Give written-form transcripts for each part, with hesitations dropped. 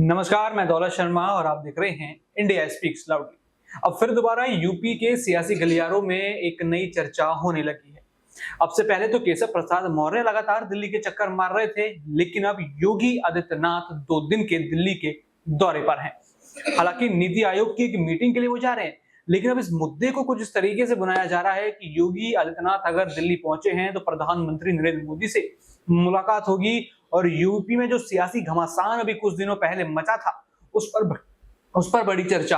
नमस्कार, मैं दौलत शर्मा और आप देख रहे हैं इंडिया स्पीक्स लाउडली। अब फिर दोबारा यूपी के सियासी गलियारों में एक नई चर्चा होने लगी है। अब से पहले तो केशव प्रसाद मौर्य लगातार दिल्ली के चक्कर मार रहे थे, लेकिन अब योगी आदित्यनाथ 2 दिन के दिल्ली के दौरे पर हैं। हालांकि नीति आयोग की एक मीटिंग के लिए वो जा रहे हैं, लेकिन अब इस मुद्दे को कुछ इस तरीके से बनाया जा रहा है कि योगी आदित्यनाथ अगर दिल्ली पहुंचे हैं तो प्रधानमंत्री नरेंद्र मोदी से मुलाकात होगी और यूपी में जो सियासी घमासान अभी कुछ दिनों पहले मचा था उस पर बड़ी चर्चा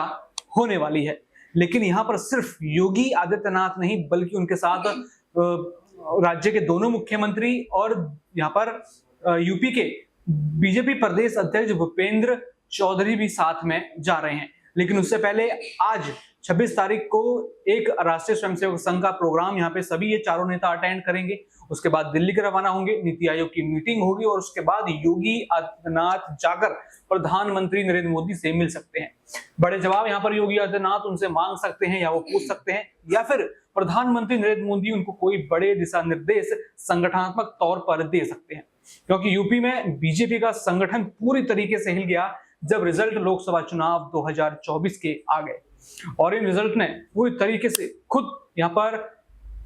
होने वाली है। लेकिन यहाँ पर सिर्फ योगी आदित्यनाथ नहीं बल्कि उनके साथ राज्य के दोनों मुख्यमंत्री और यहाँ पर यूपी के बीजेपी प्रदेश अध्यक्ष भूपेंद्र चौधरी भी साथ में जा रहे हैं। लेकिन उससे पहले आज 26 तारीख को एक राष्ट्रीय स्वयंसेवक संघ का प्रोग्राम यहाँ पे सभी ये चारों नेता अटेंड करेंगे। उसके बाद दिल्ली के रवाना होंगे, नीति आयोग की मीटिंग होगी और उसके बाद योगी आदित्यनाथ जाकर प्रधानमंत्री नरेंद्र मोदी से मिल सकते हैं। बड़े जवाब यहाँ पर योगी आदित्यनाथ उनसे मांग सकते हैं या वो पूछ सकते हैं, या फिर प्रधानमंत्री नरेंद्र मोदी उनको कोई बड़े दिशा निर्देश संगठनात्मक तौर पर दे सकते हैं। क्योंकि यूपी में बीजेपी का संगठन पूरी तरीके से हिल गया जब रिजल्ट लोकसभा चुनाव 2024 के आ गए और इन रिजल्ट ने पूरी तरीके से खुद यहाँ पर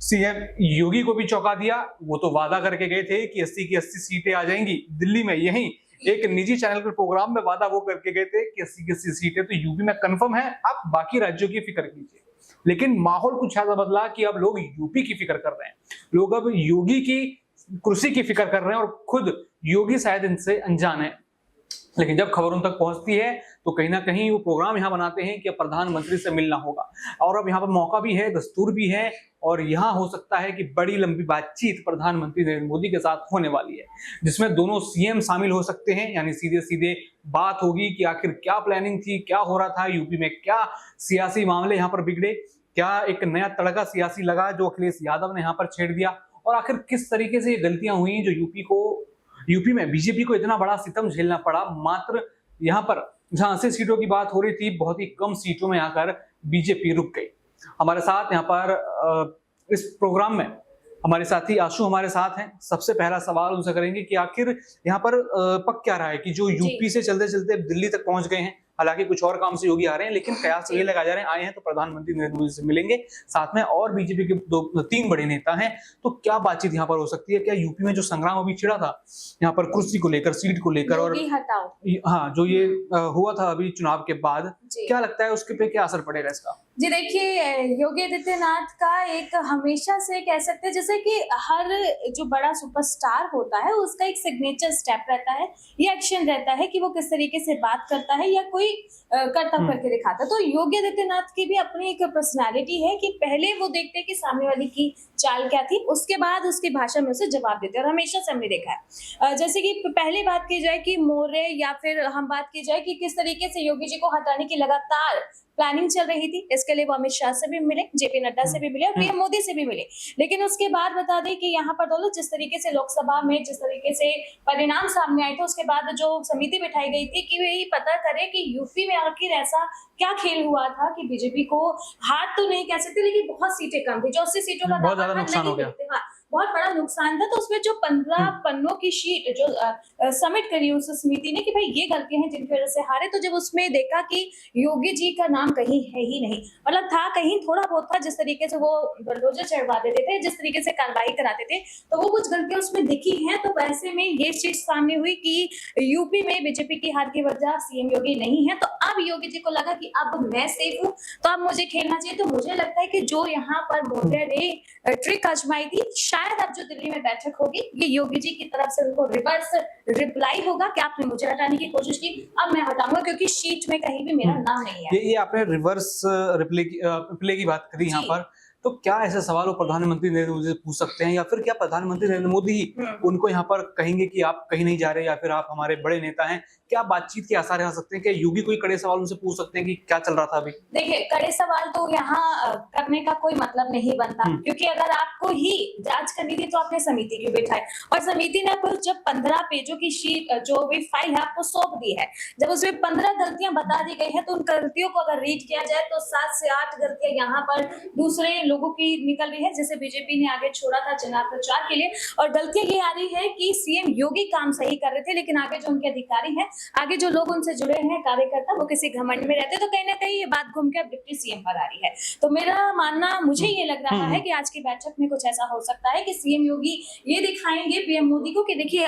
सीएम योगी को भी चौंका दिया। वो तो वादा करके गए थे कि 80 की 80 सीटें आ जाएंगी दिल्ली में। यही एक निजी चैनल के प्रोग्राम में वादा वो करके गए थे कि 80 की 80 सीटें तो यूपी में कंफर्म है, आप बाकी राज्यों की फिक्र कीजिए। लेकिन माहौल कुछ ऐसा बदला कि अब लोग यूपी की फिक्र कर रहे हैं, लोग अब योगी की कुर्सी की फिक्र कर रहे हैं और खुद योगी शायद इनसे अनजान है। लेकिन जब खबर उन तक पहुंचती है तो कहीं ना कहीं वो प्रोग्राम यहाँ बनाते हैं कि प्रधानमंत्री से मिलना होगा और अब यहाँ पर मौका भी है, दस्तूर भी है और यहाँ हो सकता है कि बड़ी लंबी बातचीत प्रधानमंत्री नरेंद्र मोदी के साथ होने वाली है, जिसमें दोनों सीएम शामिल हो सकते हैं। यानी सीधे सीधे बात होगी कि आखिर क्या प्लानिंग थी, क्या हो रहा था यूपी में, क्या सियासी मामले यहाँ पर बिगड़े, क्या एक नया तड़का सियासी लगा जो अखिलेश यादव ने यहाँ पर छेड़ दिया और आखिर किस तरीके से ये गलतियां हुई जो यूपी में बीजेपी को इतना बड़ा सितम झेलना पड़ा। मात्र यहाँ पर जहां 80 सीटों की बात हो रही थी, बहुत ही कम सीटों में आकर बीजेपी रुक गई। हमारे साथ यहाँ पर इस प्रोग्राम में हमारे साथी आशु हमारे साथ हैं। सबसे पहला सवाल उनसे करेंगे कि आखिर यहाँ पर पक क्या रहा है कि जो यूपी से चलते चलते दिल्ली तक पहुंच गए हैं, हालांकि कुछ और काम से योगी आ रहे हैं, लेकिन कयास ये लगाए जा रहे हैं आए हैं तो प्रधानमंत्री नरेंद्र मोदी से मिलेंगे, साथ में और बीजेपी के 3 बड़े नेता हैं। तो क्या बातचीत यहाँ पर हो सकती है? क्या यूपी में जो संग्राम अभी छिड़ा था यहाँ पर कुर्सी को लेकर, सीट को लेकर और हाँ जो ये हुआ था अभी चुनाव के बाद, क्या लगता है उसके पे क्या असर पड़ेगा इसका? जी देखिए, योगी आदित्यनाथ का एक हमेशा से कह सकते हैं जैसे कि हर जो बड़ा सुपरस्टार होता है उसका एक सिग्नेचर स्टेप रहता है या एक्शन रहता है कि वो किस तरीके से बात करता है या कोई करतब करके दिखाता है। तो योगी आदित्यनाथ की भी अपनी एक पर्सनालिटी है कि पहले वो देखते हैं कि सामने वाले की चाल क्या थी, उसके बाद उसकी भाषा में उसे जवाब देते हैं। और हमेशा से हमने देखा है जैसे कि पहले बात की जाए कि मौर्य या फिर हम बात की जाए कि किस तरीके से योगी जी को हटाने की लगातार प्लानिंग चल रही थी, इसके लिए वो अमित शाह से भी मिले, जेपी नड्डा से भी मिले और पीएम मोदी से भी मिले। लेकिन उसके बाद बता दें कि यहाँ पर दौलत जिस तरीके से लोकसभा में जिस तरीके से परिणाम सामने आए थे, उसके बाद जो समिति बिठाई गई थी कि वे ये पता करे कि यूपी में आखिर ऐसा क्या खेल हुआ था कि बीजेपी को हार तो नहीं कह सकते लेकिन बहुत सीटें कम थी, जो 80 सीटों का बहुत ज्यादा नुकसान हो गया। बहुत बड़ा नुकसान था। तो उसमें जो 15 पन्नों की शीट जो सबमिट करी उस समिति ने कि भाई ये गलतियां हैं जिनकी वजह से हारे, तो जब उसमें देखा कि योगी जी का नाम कहीं है ही नहीं, मतलब था कहीं थोड़ा बहुत था, जिस तरीके से वो बुलडोजर चढ़वा देते थे, जिस तरीके से कार्रवाई कराते थे, तो वो कुछ गलतियां उसमें दिखी हैं। तो वैसे में ये चीज सामने हुई कि यूपी में बीजेपी की हार की वजह सीएम योगी नहीं है। तो अब योगी जी को लगा कि अब मैं सेफ हूँ तो अब मुझे खेलना चाहिए। तो मुझे लगता है कि जो यहाँ पर मौर्य ने ट्रिक आजमाई थी, शायद अब जो दिल्ली में बैठक होगी ये योगी जी की तरफ से उनको रिवर्स रिप्लाई होगा कि आपने मुझे हटाने की कोशिश की, अब मैं हटाऊंगा क्योंकि शीट में कहीं भी मेरा नाम नहीं है। ये आपने रिवर्स रिप्लाई की बात करी यहाँ पर, तो क्या ऐसे सवाल वो प्रधानमंत्री नरेंद्र मोदी से पूछ सकते हैं या फिर क्या प्रधानमंत्री नरेंद्र मोदी ही उनको यहाँ पर कहेंगे कि आप कहीं नहीं जा रहे या फिर आप हमारे बड़े नेता हैं? क्या बातचीत के आसार रह सकते हैं? क्या योगी कोई कड़े सवाल उनसे पूछ सकते हैं कि क्या चल रहा था अभी? देखिए, कड़े सवाल तो यहाँ करने का कोई मतलब नहीं बनता, क्योंकि अगर आपको ही जांच करनी थी तो आपने समिति क्यों बिठाई? और समिति ने आपको जब 15 पेजों की शीट जो भी फाइल है आपको सौंप दी है, जब उसमें 15 गलतियां बता दी गई है तो उन गलतियों को अगर रीड किया जाए तो 7 से 8 गलतियां यहाँ पर दूसरे लोगों की निकल रही है, जैसे बीजेपी ने आगे छोड़ा था चुनाव प्रचार के लिए। और गलतियां ये आ रही है कि सीएम योगी काम सही कर रहे थे, लेकिन आगे जो उनके अधिकारी हैं, आगे जो लोग उनसे जुड़े हैं कार्यकर्ता, वो किसी घमंड में रहते, तो कहीं ना कहीं ये बात घूम के अब डिप्टी सीएम पर आ रही है। तो मेरा मानना, मुझे ये लग रहा है कि आज की बैठक में कुछ ऐसा हो सकता है कि सीएम योगी ये दिखाएंगे पीएम मोदी को कि देखिए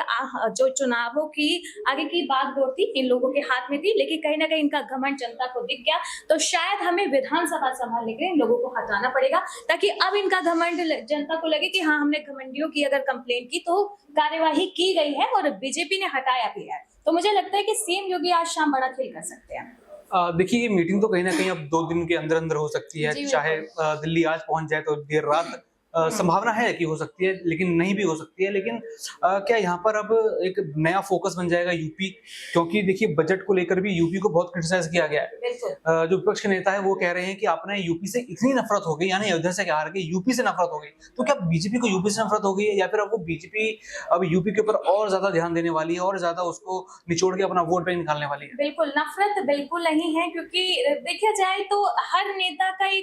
जो चुनावों की आगे की बागडोर थी इन लोगों के हाथ में थी, लेकिन कहीं ना कहीं इनका घमंड जनता को दिख गया, तो शायद हमें विधानसभा संभालने के लिए इन लोगों को हटाना पड़ेगा, ताकि अब इनका घमंड जनता को लगे कि हाँ, हमने घमंडियों की अगर कंप्लेंट की तो कार्यवाही की गई है और बीजेपी ने हटाया भी है। तो मुझे लगता है कि सीएम योगी आज शाम बड़ा खेल कर सकते हैं। देखिए, ये मीटिंग तो कहीं ना कहीं अब 2 दिन के अंदर अंदर हो सकती है, जी, चाहे दिल्ली आज पहुंच जाए तो देर रात संभावना है कि हो सकती है, लेकिन नहीं भी हो सकती है। लेकिन क्या यहाँ पर अब एक नया फोकस बन जाएगा यूपी? क्योंकि देखिए, बजट को लेकर भी यूपी को बहुत क्रिटिसाइज किया गया है। जो विपक्ष के नेता है वो कह रहे हैं कि आपने यूपी से इतनी नफरत हो गई, यानी अयोध्या से हार के यूपी से नफरत हो गई, तो क्या बीजेपी को यूपी से नफरत हो गई है, या फिर अब वो बीजेपी अब यूपी के ऊपर और ज्यादा ध्यान देने वाली है और ज्यादा उसको निचोड़ के अपना वोट बैंक निकालने वाली है? बिल्कुल, नफरत बिल्कुल नहीं है, क्योंकि देखा जाए तो हर नेता का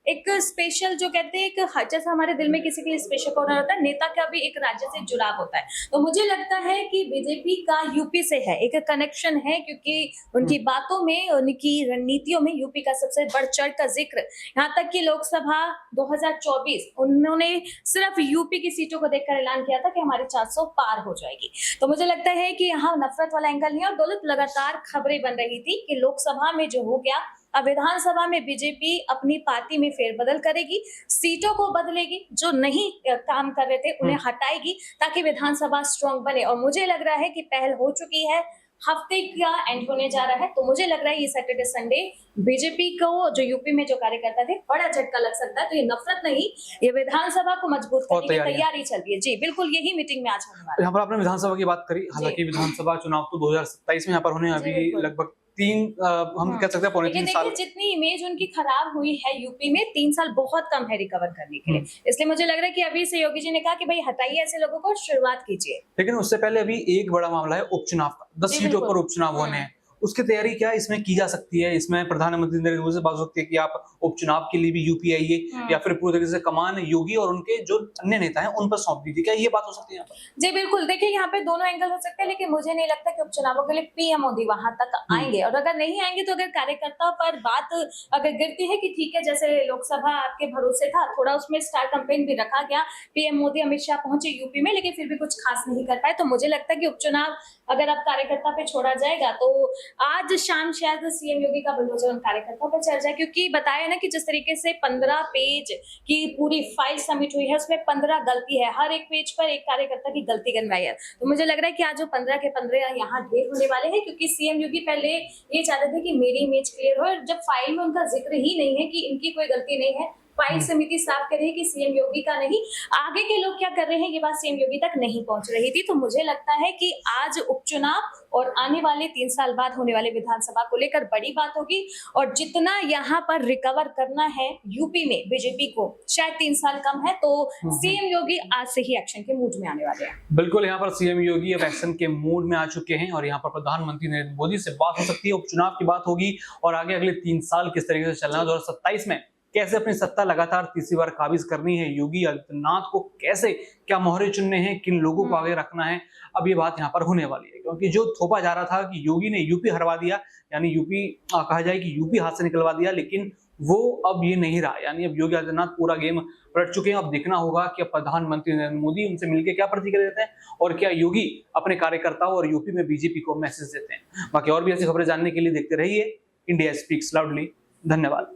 एक स्पेशल, जो कहते हैं, एक जैसा हमारे दिल में किसी के लिए स्पेशल कॉर्नर होता है, नेता का भी एक राज्य से जुड़ाव होता है। तो मुझे लगता है कि बीजेपी का यूपी से है एक कनेक्शन है, क्योंकि उनकी बातों में, उनकी रणनीतियों में यूपी का सबसे बढ़ चढ़ का जिक्र, यहाँ तक कि लोकसभा 2024 उन्होंने सिर्फ यूपी की सीटों को देखकर ऐलान किया था कि हमारी 400 पार हो जाएगी। तो मुझे लगता है कि यहाँ नफरत वाला एंगल नहीं है। और दौलत, लगातार खबरें बन रही थी कि लोकसभा में जो हो गया, अब विधानसभा में बीजेपी अपनी पार्टी में फेरबदल करेगी, सीटों को बदलेगी, जो नहीं काम कर रहे थे उन्हें हटाएगी, ताकि विधानसभा स्ट्रांग बने। और मुझे लग रहा है कि पहल हो चुकी है, हफ्ते का एंड होने जा रहा है, तो मुझे लग रहा है ये सैटरडे संडे बीजेपी को, जो यूपी में जो कार्यकर्ता थे, बड़ा झटका लग सकता है। तो ये नफरत नहीं, ये विधानसभा को मजबूत करने की तैयारी चल रही है। जी बिल्कुल, यही मीटिंग में आज होने वाला है। यहाँ पर आपने विधानसभा की बात करी, हालांकि विधानसभा चुनाव तो 2027 में यहाँ पर होने, अभी लगभग हम कह सकते हैं पौने 3 साल। जितनी इमेज उनकी खराब हुई है यूपी में, 3 साल बहुत कम है रिकवर करने के लिए। इसलिए मुझे लग रहा है कि अभी से योगी जी ने कहा कि भाई हटाइए ऐसे लोगों को, शुरुआत कीजिए। लेकिन उससे पहले अभी एक बड़ा मामला है उपचुनाव का, 10 सीटों पर उपचुनाव होने हैं। उसकी तैयारी क्या इसमें की जा सकती है? इसमें प्रधानमंत्री नरेंद्र मोदी से बात हो सकती है कि आप उपचुनाव के लिए भी यूपी आइए, या फिर पूरी तरीके से कमान योगी और उनके जो अन्य नेता हैं उन पर सौंप दीजिए, क्या ये बात हो सकती है? जी बिल्कुल, देखिए यहाँ पे दोनों एंगल हो सकते हैं, लेकिन मुझे नहीं लगता कि उपचुनावों के लिए पीएम मोदी वहां तक आएंगे। और अगर नहीं आएंगे तो अगर कार्यकर्ता पर बात अगर गिरती है कि ठीक है, जैसे लोकसभा आपके भरोसे था, थोड़ा उसमें स्टार कैंपेन भी रखा गया, पीएम मोदी अमित शाह पहुंचे यूपी में, लेकिन फिर भी कुछ खास नहीं कर पाए, तो मुझे लगता है कि उपचुनाव अगर अब कार्यकर्ता पे छोड़ा जाएगा तो आज शाम शायद सीएम योगी का बुलडोजर उन कार्यकर्ताओं पर चल जाए। क्योंकि बताया ना कि जिस तरीके से 15 पेज की पूरी फाइल सबमिट हुई है, उसमें 15 गलती है, हर एक पेज पर एक कार्यकर्ता की गलती गिनवाई है। तो मुझे लग रहा है कि आज जो 15 के 15 यहाँ ढेर होने वाले हैं, क्योंकि सीएम योगी पहले ये चाहते थे कि मेरी इमेज क्लियर हो, जब फाइल में उनका जिक्र ही नहीं है कि इनकी कोई गलती नहीं है, फाइल समिति साफ कर रही है कि सीएम योगी का नहीं, आगे के लोग क्या कर रहे हैं ये बात सीएम योगी तक नहीं पहुंच रही थी। तो मुझे लगता है कि आज उपचुनाव और आने वाले 3 साल बाद होने वाले विधानसभा को लेकर बड़ी बात होगी। और जितना यहाँ पर रिकवर करना है यूपी में बीजेपी को, शायद 3 साल कम है, तो सीएम योगी आज से ही एक्शन के मूड में आने वाले हैं। बिल्कुल, यहाँ पर सीएम योगी अब एक्शन के मूड में आ चुके हैं और यहाँ पर प्रधानमंत्री नरेंद्र मोदी से बात हो सकती है, उपचुनाव की बात होगी और आगे अगले 3 साल किस तरीके से चलना है, 2027 में कैसे अपनी सत्ता लगातार तीसरी बार काबिज करनी है, योगी आदित्यनाथ को कैसे, क्या मोहरे चुनने हैं, किन लोगों को आगे रखना है, अब ये बात यहाँ पर होने वाली है। क्योंकि जो थोपा जा रहा था कि योगी ने यूपी हरवा दिया, यानी यूपी कहा जाए कि यूपी हाथ से निकलवा दिया, लेकिन वो अब ये नहीं रहा, यानी अब योगी आदित्यनाथ पूरा गेम पलट चुके हैं। अब देखना होगा कि अब प्रधानमंत्री नरेंद्र मोदी उनसे मिलकर क्या प्रतिक्रिया देते हैं और क्या योगी अपने कार्यकर्ताओं और यूपी में बीजेपी को मैसेज देते हैं। बाकी और भी ऐसी खबरें जानने के लिए देखते रहिए इंडिया स्पीक्स लाउडली। धन्यवाद।